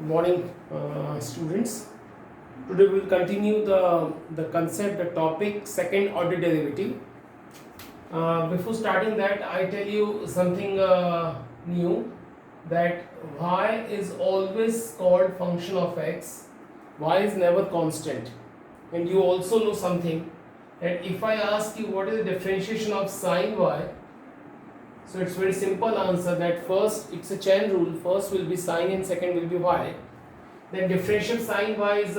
Good morning, students. Today we will continue the concept, the topic, second order derivative. Before starting that, I tell you something new, that y is always called function of x. Y is never constant. And you also know something, that if I ask you what is the differentiation of sine y, so it's very simple answer, that first it's a chain rule, first will be sine and second will be y. Then differential sine y is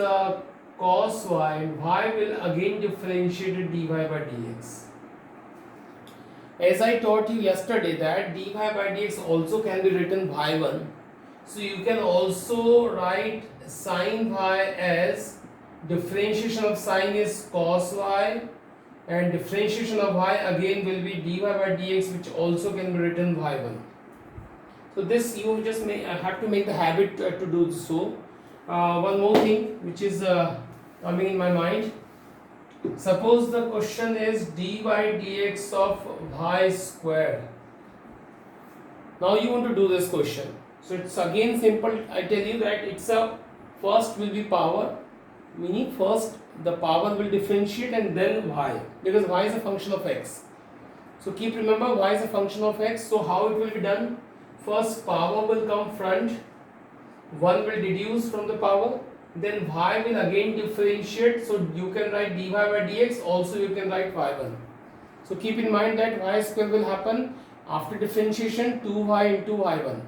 cos y, and y will again differentiate dy by dx. As I taught you yesterday that dy by dx also can be written y1. So you can also write sine y as differentiation of sine is cos y, and differentiation of y again will be dy by dx, which also can be written y1. So this you just have to make the habit to do so. One more thing which is coming in my mind. Suppose the question is dy dx of y square. Now you want to do this question. So it's again simple. I tell you that it's a first will be power, meaning first the power will differentiate and then y, because y is a function of x. So keep remember, y is a function of x. So how it will be done? First power will come front, 1 will deduce from the power, then y will again differentiate, so you can write dy by dx, also you can write y1. So keep in mind that y square will happen after differentiation 2y into y1.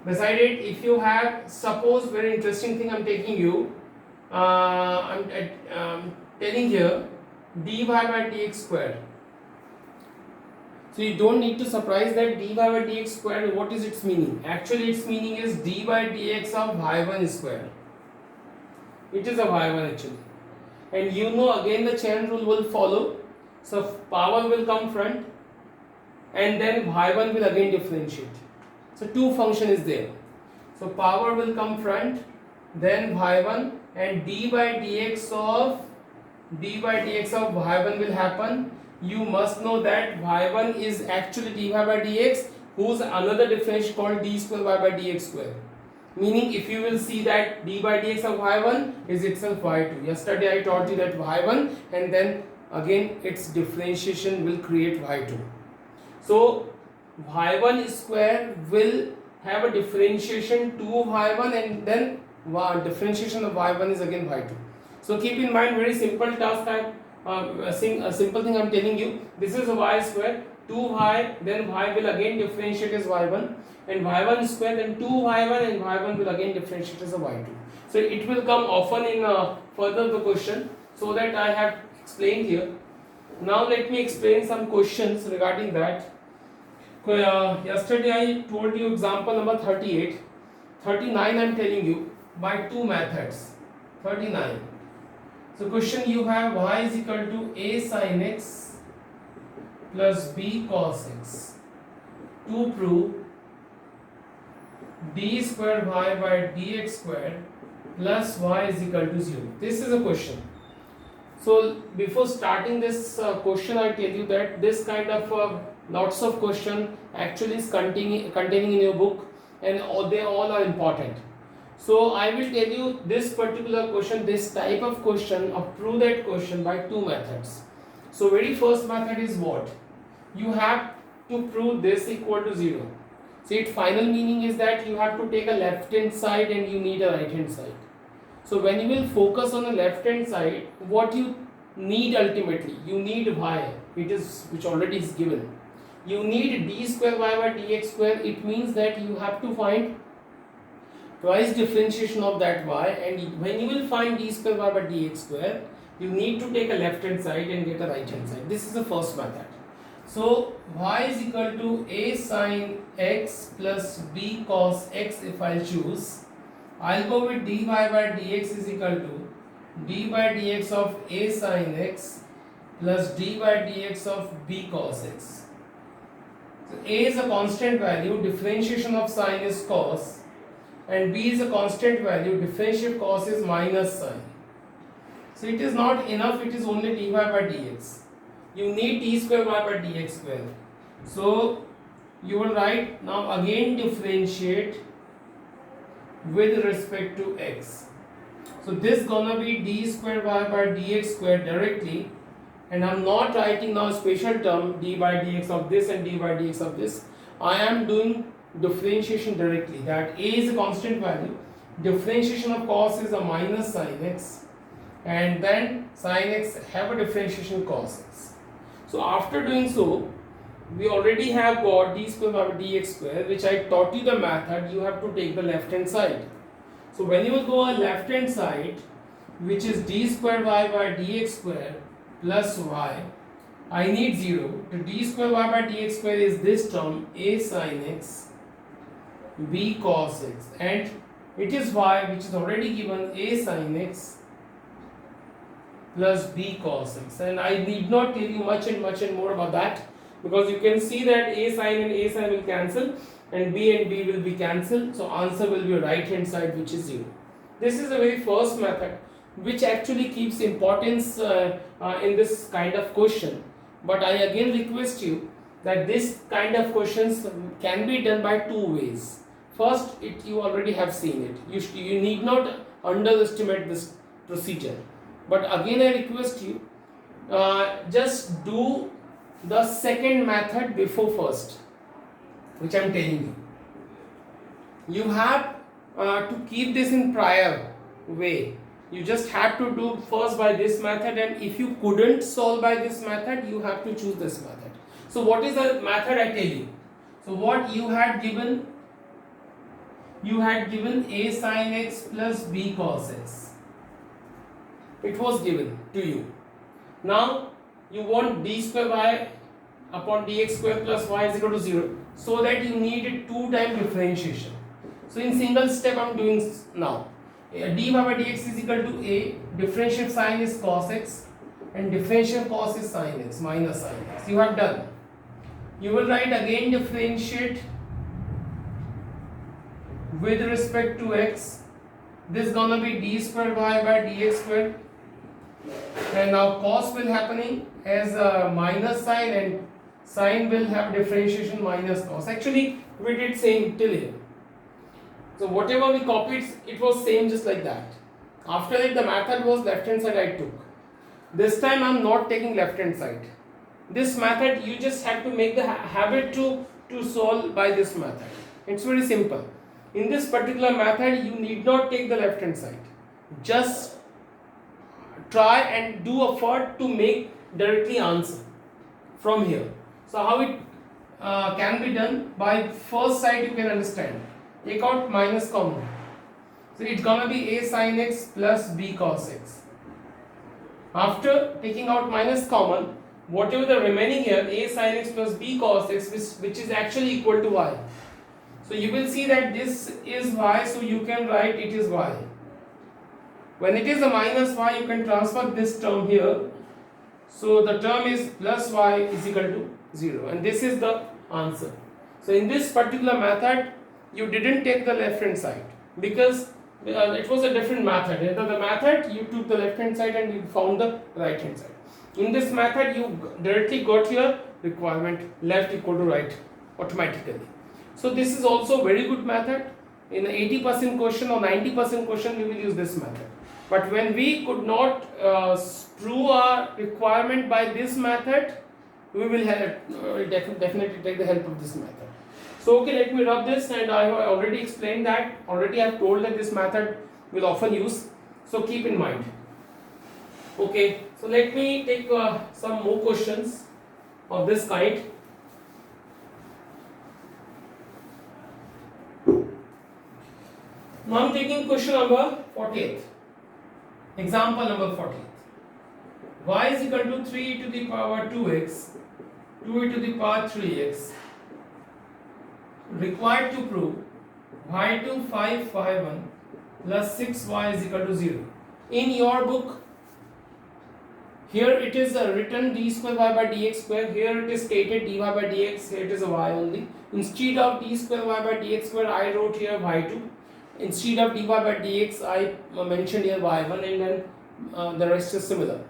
Beside it, if you have, suppose very interesting thing I'm taking you, I'm telling here dy by dx square. So you don't need to surprise that dy by dx square, what is its meaning? Actually its meaning is dy by dx of y1 square. It is a y1 actually. And you know again the chain rule will follow. So power will come front and then y1 will again differentiate. So two function is there. So power will come front, then y1, and dy by dx of y1 will happen. You must know that y1 is actually dy by dx, whose another differential called d square y by dx square. Meaning if you will see that d by dx of y1 is itself y2. Yesterday I taught you that y1 and then again its differentiation will create y2. So y1 square will have a differentiation 2y1 and then differentiation of y1 is again y2. So keep in mind, very simple task. A simple thing I'm telling you. This is a y square, 2y, then y will again differentiate as y1, and y1 square, then 2y1, and y1 will again differentiate as a y2. So it will come often in further the question, so that I have explained here. Now let me explain some questions regarding that. Yesterday I told you example number 38. 39 I'm telling you by two methods. 39. So question you have y is equal to a sin x plus b cos x. To prove d square y by dx square plus y is equal to 0. This is a question. So before starting this question, I tell you that this kind of lots of question actually is containing in your book, and they all are important. So I will tell you this particular question, this type of question, or prove that question by two methods. So very first method is what? You have to prove this equal to 0. See, its final meaning is that you have to take a left hand side and you need a right hand side. So when you will focus on the left hand side, what you need ultimately, you need y, which already is given. You need d square y by dx square. It means that you have to find twice differentiation of that y, and when you will find d square y by dx square, you need to take a left hand side and get a right hand side. This is the first method. So y is equal to a sin x plus b cos x. If I choose, I'll go with dy by dx is equal to d by dx of a sin x plus d by dx of b cos x. So a is a constant value, differentiation of sine is cos, and b is a constant value, differential cos is minus sine. So it is not enough, it is only dy by dx. You need d square y by dx square. So you will write, now again differentiate with respect to x. So this gonna be d square y by dx square directly, and I'm not writing now a special term d by dx of this and d by dx of this. I am doing differentiation directly, that a is a constant value, differentiation of cos is a minus sin x, and then sin x have a differentiation cos x. So after doing so, we already have got d square by dx square, which I taught you the method. You have to take the left hand side. So when you go on left hand side, which is d square y by dx square plus y, I need 0. The d square y by dx square is this term, a sin x, b cos x, and it is y, which is already given, a sin x plus b cos x. And I need not tell you much and more about that, because you can see that a sin and a sin will cancel, and b will be cancelled. So answer will be right hand side, which is 0. This is the very first method, which actually keeps importance in this kind of question. But I again request you that this kind of questions can be done by two ways. First, you already have seen it. You need not underestimate this procedure. But again, I request you, just do the second method before first, which I am telling you. You have to keep this in prior way. You just have to do first by this method, and if you couldn't solve by this method, you have to choose this method. So what is the method I tell you? So what you had given a sin x plus b cos x. It was given to you. Now you want d square y upon dx square plus y is equal to 0, so that you need a 2-time differentiation. So in single step I am doing now. dy by dx is equal to a, differential sin is cos x, and differential cos is sin x minus sin x. You have done. You will write again differentiate with respect to x. This is gonna be d square y by dx square, and now cos will happening as a minus sign, and sin will have differentiation minus cos. Actually we did same till here. So whatever we copied, it was same just like that. After that the method was left hand side I took. This time I am not taking left hand side. This method you just have to make the habit to solve by this method. It's very simple. In this particular method you need not take the left hand side. Just try and do effort to make directly answer from here. So how it can be done? By first side you can understand. Take out minus common. So it's gonna be a sin x plus b cos x. After taking out minus common, whatever the remaining here, a sin x plus b cos x, which is actually equal to y. So you will see that this is y, so you can write it is y. When it is a minus y, you can transfer this term here. So the term is plus y is equal to 0, and this is the answer. So in this particular method, you didn't take the left hand side because it was a different method. In the method you took the left hand side and you found the right hand side. In this method you directly got your requirement left equal to right automatically. So this is also very good method. In 80% question or 90% question we will use this method. But when we could not prove our requirement by this method, we will definitely take the help of this method. So okay, let me rub this, and I have already explained that, already I have told that this method will often use, so keep in mind. Okay, so let me take some more questions of this kind. Now I am taking question number 40th, example number 40th. Y is equal to 3e to the power 2x, 2e to the power 3x. Required to prove y2 5 1 plus 6y is equal to 0. In your book, here it is written d square y by dx square, here it is stated dy by dx, here it is a y only. Instead of d square y by dx square, I wrote here y2. Instead of dy by dx, I mentioned here y1, and then the rest is similar.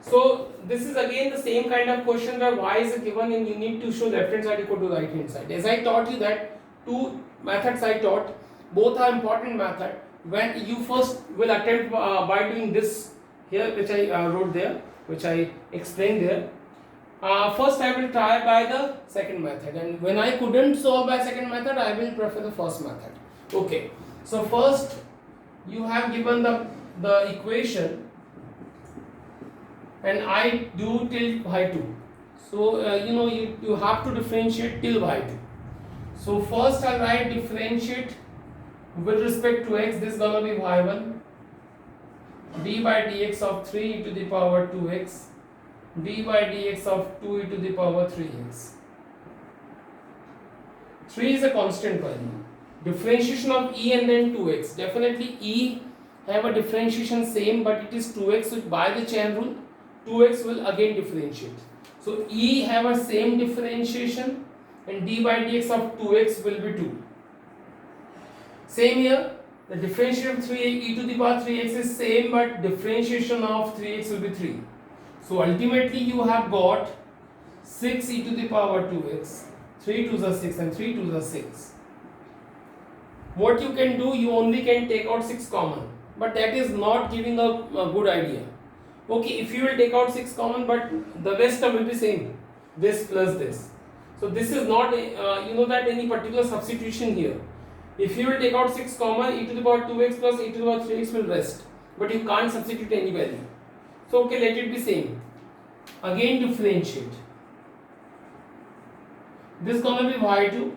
So this is again the same kind of question where y is given and you need to show left hand side equal to right hand side. As I taught you that two methods I taught, both are important method. When you first will attempt by doing this here, which I wrote there, which I explained there. First I will try by the second method, and when I couldn't solve by second method, I will prefer the first method. Okay, so first you have given the equation, and I do till y2. So you have to differentiate till y2. So first I'll write differentiate with respect to x. This is gonna be y1 d by dx of 3 e to the power 2x d by dx of 2 e to the power 3x. 3 is a constant value. Differentiation of e and then 2x. Definitely e have a differentiation same, but it is 2x, so by the chain rule 2x will again differentiate. So e have a same differentiation, and d by dx of 2x will be 2. Same here, the differentiation of 3 e to the power 3x is same, but differentiation of 3x will be 3. So ultimately you have got 6 e to the power 2x, 3 2s are 6 and 3 2s are 6. What you can do, you only can take out 6 common, but that is not giving a good idea. Okay, if you will take out 6 common, but the rest term will be same, this plus this. So this is not that any particular substitution here. If you will take out 6 common, e to the power 2x plus e to the power 3x will rest, but you can't substitute any value. So okay, let it be same. Again differentiate. This is gonna be y2.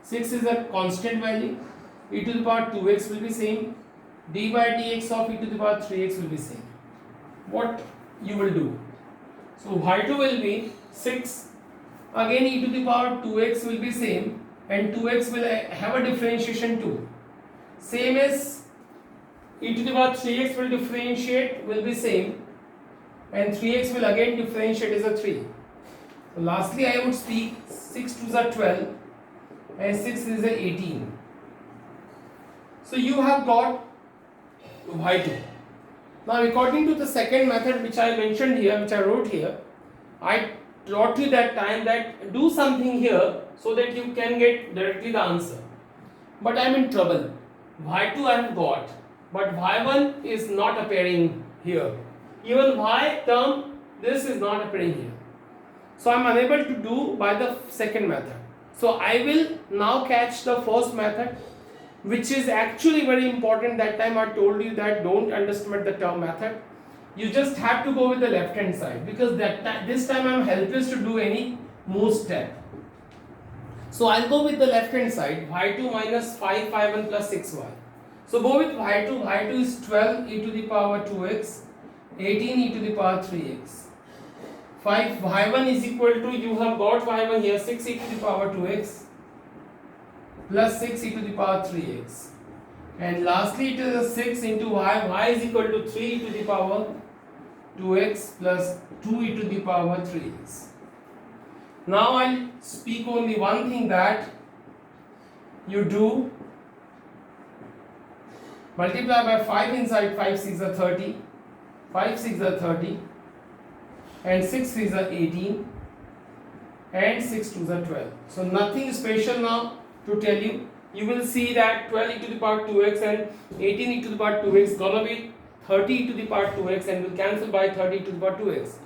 6 is a constant value. E to the power 2x will be same. D by dx of e to the power 3x will be same. What you will do? So y2 will be 6. Again e to the power 2x will be same, and 2x will have a differentiation 2. Same as e to the power 3x will differentiate, will be same, and 3x will again differentiate as a 3. So lastly I would speak 6 2s are 12 and 6 is a 18. So you have got y2. Now according to the second method which I mentioned here, which I wrote here, I taught you that time that do something here so that you can get directly the answer. But I am in trouble. y2 I have got, but y1 is not appearing here. Even y term, this is not appearing here. So I am unable to do by the second method. So I will now catch the first method, which is actually very important. That time I told you that don't underestimate the term method. You just have to go with the left hand side, because this time I am helpless to do any move step. So I'll go with the left hand side, y2 minus 5 y1 plus 6y. So go with y2. y2 is 12 e to the power 2x, 18 e to the power 3x. 5 y1 is equal to, you have got y1 here, 6 e to the power 2x plus 6 e to the power 3x. And lastly it is a 6 into y is equal to 3 e to the power 2x plus 2 e to the power 3x. Now I'll speak only one thing, that you do multiply by 5 inside, 5 6 are 30, 5 6 are 30, and 6 3 are 18, and 6 2 are 12. So nothing special now to tell you. You will see that 12 e to the power 2x and 18 e to the power 2x gonna be 30 e to the power 2x, and will cancel by 30 e to the power 2x.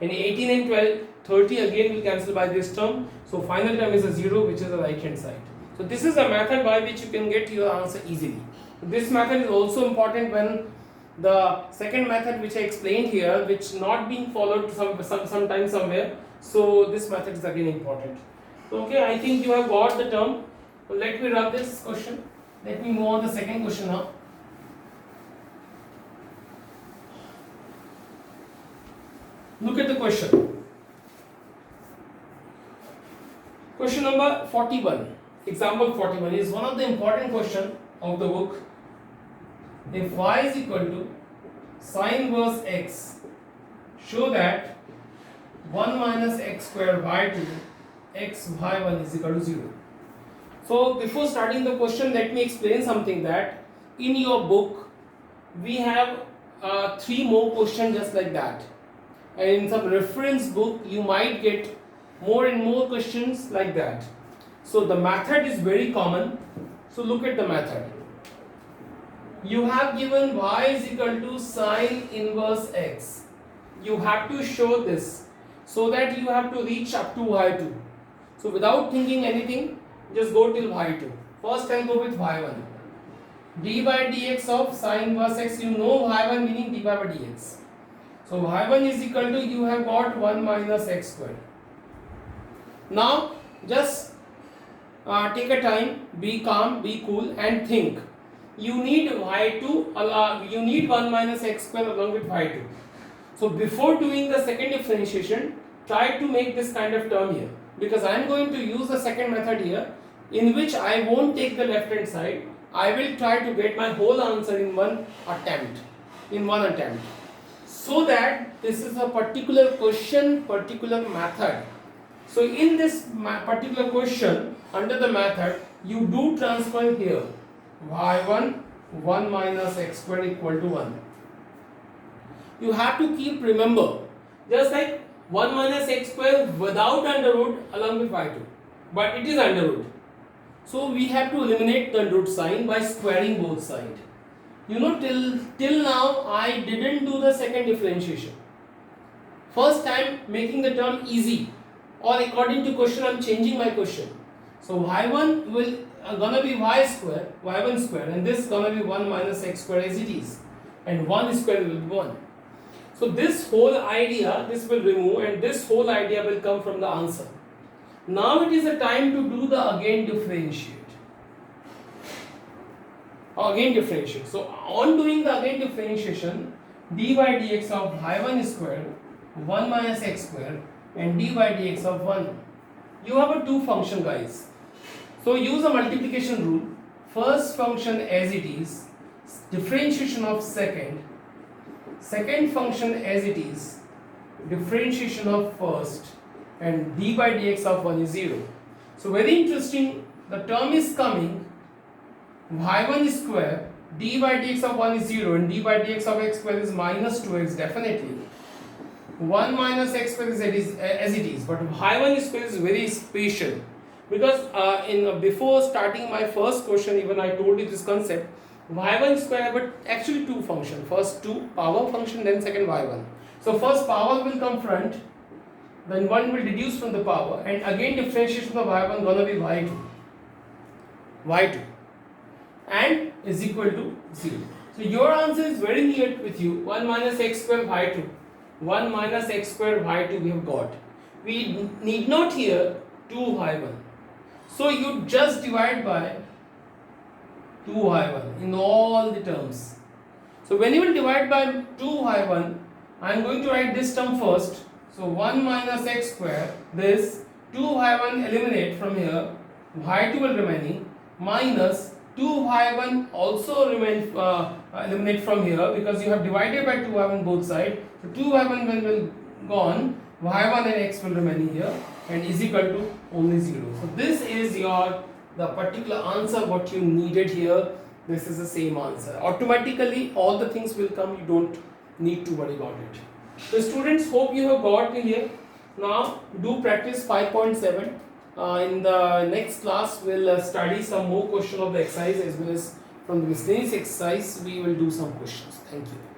And 18 and 12, 30 again will cancel by this term. So final term is a 0, which is the right hand side. So this is a method by which you can get your answer easily. This method is also important when the second method which I explained here, which not being followed sometime somewhere. So this method is again important. Okay, I think you have got the term. So let me run this question. Let me move on the second question now. Look at the question. Question number 41. Example 41 is one of the important question of the book. If y is equal to sine inverse x, show that 1 minus x square y2 x y1 is equal to 0. So before starting the question, let me explain something, that in your book we have 3 more questions just like that, and in some reference book you might get more and more questions like that. So the method is very common. So look at the method. You have given y is equal to sine inverse x. You have to show this so that you have to reach up to y2. So without thinking anything, just go till y2. First I'll go with y1. D by dx of sine inverse x, you know y1 meaning d by dx. So y1 is equal to, you have got 1 minus x squared. Now just take a time, be calm, be cool and think. You need y2, you need 1 minus x square along with y2. So before doing the second differentiation, try to make this kind of term here, because I am going to use the second method here, in which I won't take the left hand side. I will try to get my whole answer in one attempt, so that this is a particular question, particular method. So in this particular question, under the method, you do transfer here y1 1 minus x squared equal to 1. You have to keep remember, just like 1 minus x squared without under root along with y2, but it is under root. So we have to eliminate the under root sign by squaring both sides. You know, till now I didn't do the second differentiation. First time making the term easy, or according to question I am changing my question. So y1 will gonna be y1 square, and this gonna be 1 minus x square as it is, and 1 square will be 1. So this whole idea, this will remove, and this whole idea will come from the answer. Now it is a time to do the again differentiate. So on doing the again differentiation, d by dx of y1 square 1 minus x square and d by dx of 1. You have a two function, guys. So use a multiplication rule. First function as it is, differentiation of second function as it is, differentiation of first, and d by dx of 1 is 0. So very interesting, the term is coming y1 square, d by dx of 1 is 0, and d by dx of x square is minus 2x definitely. 1 minus x square is as it is, but y1 square is very special, because before starting my first question even I told you this concept. Y1 square, but actually two function, first two power function, then second y1. So first power will come front, then 1 will deduce from the power, and again differentiation of y1 gonna be y2 and is equal to 0. So your answer is very near with you. 1 minus x square y2, 1 minus x square y2 we have got. We need not here 2y1. So you just divide by 2y1 in all the terms. So when you will divide by 2y1, I am going to write this term first. So 1 minus x square, this 2y1 eliminate from here, y2 will remaining, minus 2y1 also remain eliminate from here, because you have divided by 2y1 both sides. So 2y1 will gone, y1 and x will remain here, and is equal to only 0. So this is the particular answer what you needed here. This is the same answer. Automatically all the things will come, you don't need to worry about it. So students, hope you have got here. Now do practice 5.7. In the next class we'll study some more question of the exercise, as well as from the miscellaneous exercise we will do some questions. Thank you.